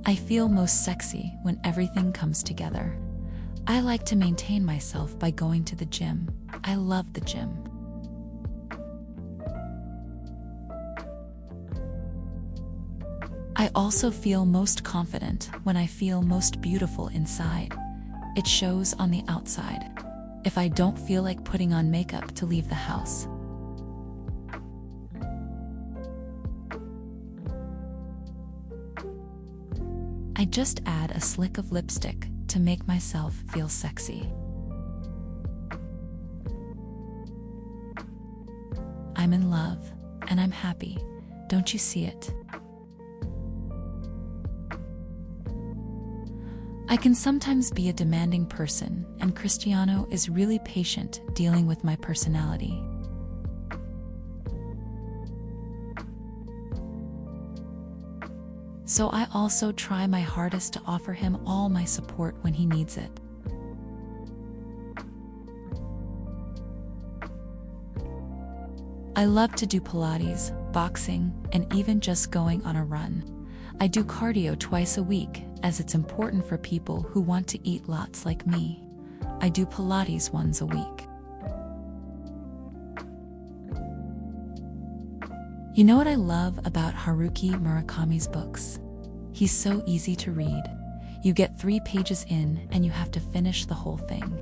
I feel most sexy when everything comes together. I like to maintain myself by going to the gym. I love the gym. I also feel most confident when I feel most beautiful inside. It shows on the outside. If I don't feel like putting on makeup to leave the house, I just add a slick of lipstick to make myself feel sexy. I'm in love, and I'm happy. Don't you see it? I can sometimes be a demanding person, and Cristiano is really patient dealing with my personality. So I also try my hardest to offer him all my support when he needs it. I love to do Pilates, boxing, and even just going on a run. I do cardio twice a week, as it's important for people who want to eat lots like me. I do Pilates once a week. You know what I love about Haruki Murakami's books? He's so easy to read. You get 3 pages in and you have to finish the whole thing.